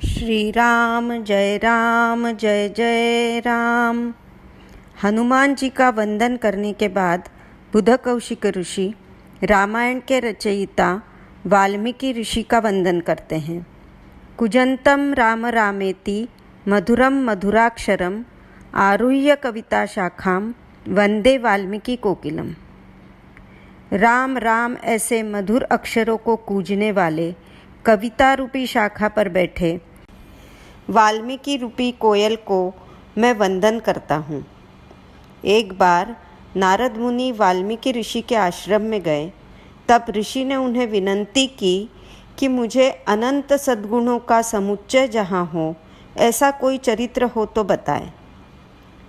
श्री राम जय जय राम। हनुमान जी का वंदन करने के बाद बुधकौशिक ऋषि रामायण के रचयिता वाल्मीकि ऋषि का वंदन करते हैं। कुजंतम राम रामेति मधुरम मधुराक्षरम आरुह्य कविता शाखाम वंदे वाल्मीकि कोकिलम। राम राम ऐसे मधुर अक्षरों को कूजने वाले कविता रूपी शाखा पर बैठे वाल्मीकि रूपी कोयल को मैं वंदन करता हूँ। एक बार नारद मुनि वाल्मीकि ऋषि के आश्रम में गए। तब ऋषि ने उन्हें विनंती की कि मुझे अनंत सद्गुणों का समुच्चय जहाँ हो ऐसा कोई चरित्र हो तो बताएं।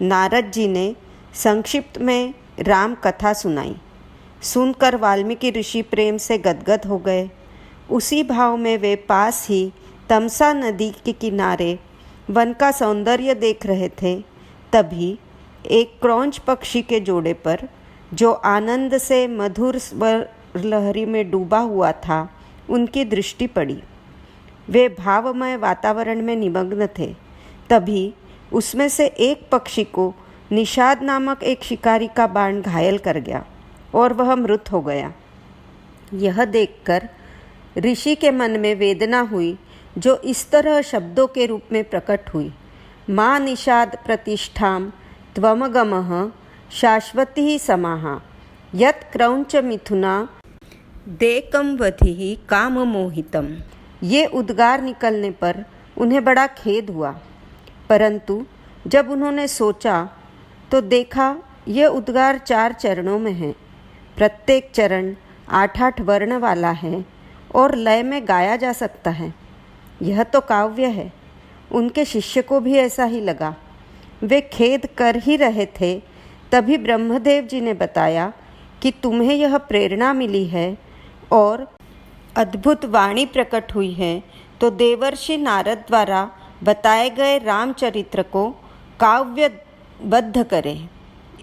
नारद जी ने संक्षिप्त में राम कथा सुनाई। सुनकर वाल्मीकि ऋषि प्रेम से गदगद हो गए। उसी भाव में वे पास ही तमसा नदी के किनारे वन का सौंदर्य देख रहे थे। तभी एक क्रौंच पक्षी के जोड़े पर, जो आनंद से मधुर स्वर लहरी में डूबा हुआ था, उनकी दृष्टि पड़ी। वे भावमय वातावरण में निमग्न थे। तभी उसमें से एक पक्षी को निषाद नामक एक शिकारी का बाण घायल कर गया और वह मृत हो गया। यह देखकर ऋषि के मन में वेदना हुई, जो इस तरह शब्दों के रूप में प्रकट हुई। माँ निषाद प्रतिष्ठाम त्वमगमः शाश्वती समाहा यत् क्रौंच मिथुना देकम वधिहि काम मोहितम। ये उद्गार निकलने पर उन्हें बड़ा खेद हुआ, परंतु जब उन्होंने सोचा तो देखा यह उद्गार 4 चरणों में है। प्रत्येक चरण 8-8 वर्ण वाला है और लय में गाया जा सकता है। यह तो काव्य है। उनके शिष्य को भी ऐसा ही लगा। वे खेद कर ही रहे थे, तभी ब्रह्मदेव जी ने बताया कि तुम्हें यह प्रेरणा मिली है और अद्भुत वाणी प्रकट हुई है, तो देवर्षि नारद द्वारा बताए गए रामचरित्र को काव्यबद्ध करें।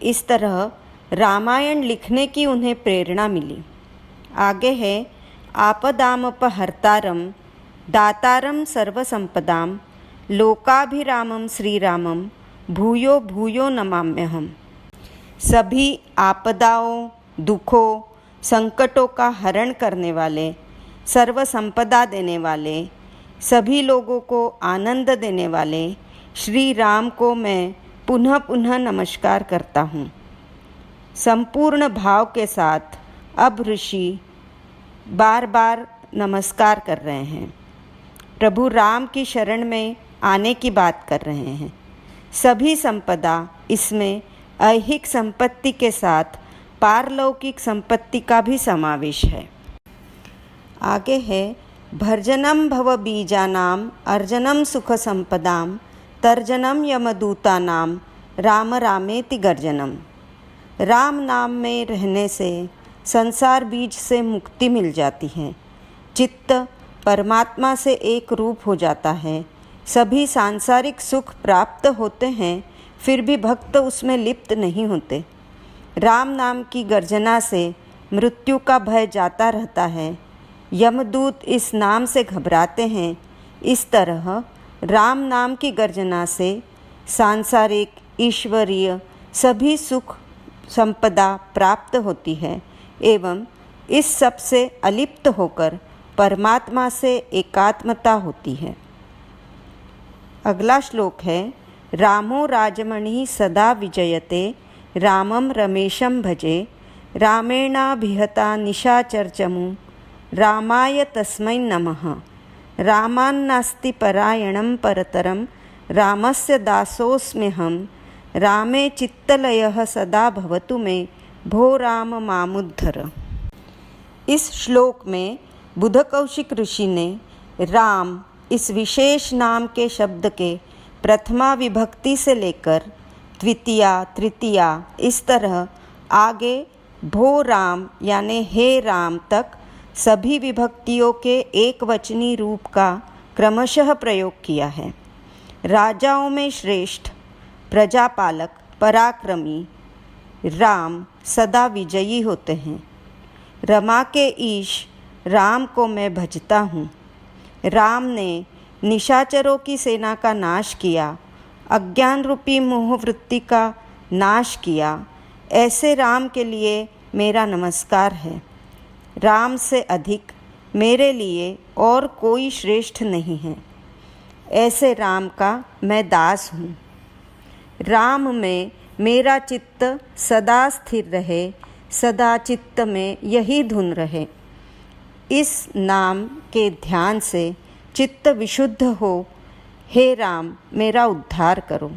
इस तरह रामायण लिखने की उन्हें प्रेरणा मिली। आगे है आपदामपहर्तारम दातारम सर्वसंपदाम लोकाभिरामम श्रीरामम भूयो भूयो नमाम्यहम्। सभी आपदाओं, दुखों, संकटों का हरण करने वाले, सर्व संपदा देने वाले, सभी लोगों को आनंद देने वाले श्री राम को मैं पुनः पुनः नमस्कार करता हूँ। संपूर्ण भाव के साथ अब ऋषि बार बार नमस्कार कर रहे हैं। प्रभु राम की शरण में आने की बात कर रहे हैं। सभी संपदा, इसमें ऐहिक संपत्ति के साथ पारलौकिक संपत्ति का भी समावेश है। आगे है भर्जनम भव बीजानाम अर्जनम सुख संपदाम तर्जनम यमदूतानाम राम रामेति गर्जनम। राम नाम में रहने से संसार बीज से मुक्ति मिल जाती है। चित्त परमात्मा से एक रूप हो जाता है। सभी सांसारिक सुख प्राप्त होते हैं, फिर भी भक्त उसमें लिप्त नहीं होते। राम नाम की गर्जना से मृत्यु का भय जाता रहता है। यमदूत इस नाम से घबराते हैं। इस तरह राम नाम की गर्जना से सांसारिक, ईश्वरीय सभी सुख संपदा प्राप्त होती है एवं इस सब से अलिप्त होकर परमात्मा से एकात्मता होती है। अगला श्लोक है रामो राजमणि सदा विजयते रामम रमेशम भजे रामेणाभिहता निशाचरचमु रामाय तस्मै नमः। रामान्नास्ति परायणं परतरं रामस्य दासोऽस्म्यहं रामे चित्तलयः सदा भवतु मे भो राम मामुद्धर। इस श्लोक में बुधकौशिक ऋषि ने राम इस विशेष नाम के शब्द के प्रथमा विभक्ति से लेकर द्वितीया, तृतीया, इस तरह आगे भो राम यानी हे राम तक सभी विभक्तियों के एक वचनी रूप का क्रमशः प्रयोग किया है। राजाओं में श्रेष्ठ, प्रजापालक, पराक्रमी राम सदा विजयी होते हैं। रमा के ईश राम को मैं भजता हूँ। राम ने निशाचरों की सेना का नाश किया, अज्ञान रूपी मोहवृत्ति का नाश किया, ऐसे राम के लिए मेरा नमस्कार है। राम से अधिक मेरे लिए और कोई श्रेष्ठ नहीं है। ऐसे राम का मैं दास हूँ। राम में मेरा चित्त सदा स्थिर रहे, सदा चित्त में यही धुन रहे। इस नाम के ध्यान से चित्त विशुद्ध हो। हे राम, मेरा उद्धार करो।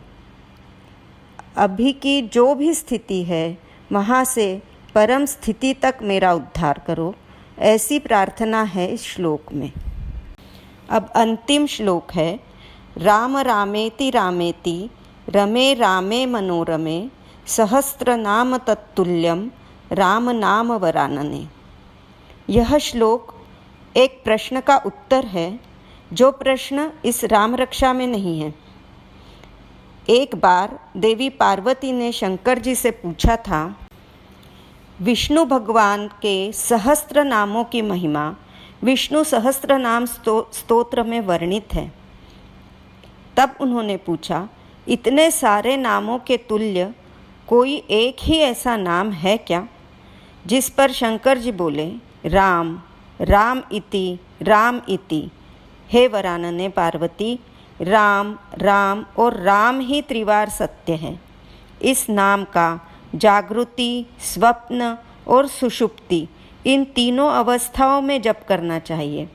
अभी की जो भी स्थिति है वहाँ से परम स्थिति तक मेरा उद्धार करो, ऐसी प्रार्थना है इस श्लोक में। अब अंतिम श्लोक है, राम रामेति रामेति रमे रामे मनोरमे सहस्त्र नाम तत्तुल्यम राम नाम वरानने। यह श्लोक एक प्रश्न का उत्तर है, जो प्रश्न इस राम रक्षा में नहीं है। एक बार देवी पार्वती ने शंकर जी से पूछा था, विष्णु भगवान के सहस्त्र नामों की महिमा विष्णु सहस्त्र नाम स्तोत्र में वर्णित है। तब उन्होंने पूछा, इतने सारे नामों के तुल्य कोई एक ही ऐसा नाम है क्या? जिस पर शंकर जी बोले, राम राम इति। हे वरानने पार्वती, राम राम और राम ही त्रिवार सत्य है। इस नाम का जागृति, स्वप्न और सुषुप्ति, इन तीनों अवस्थाओं में जप करना चाहिए।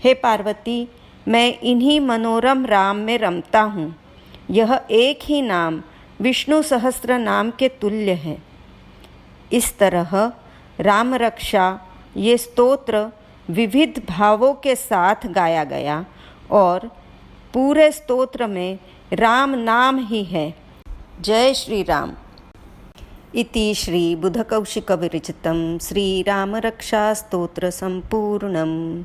हे पार्वती, मैं इन्हीं मनोरम राम में रमता हूँ। यह एक ही नाम विष्णु सहस्त्र नाम के तुल्य है। इस तरह राम रक्षा ये स्तोत्र विविध भावों के साथ गाया गया और पूरे स्तोत्र में राम नाम ही है। जय श्री राम। इति श्री बुधकौशिक विरचितं श्रीरामरक्षा स्तोत्र संपूर्णं।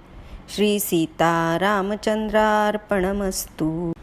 श्री सीतारामचंद्रार्पणमस्तु।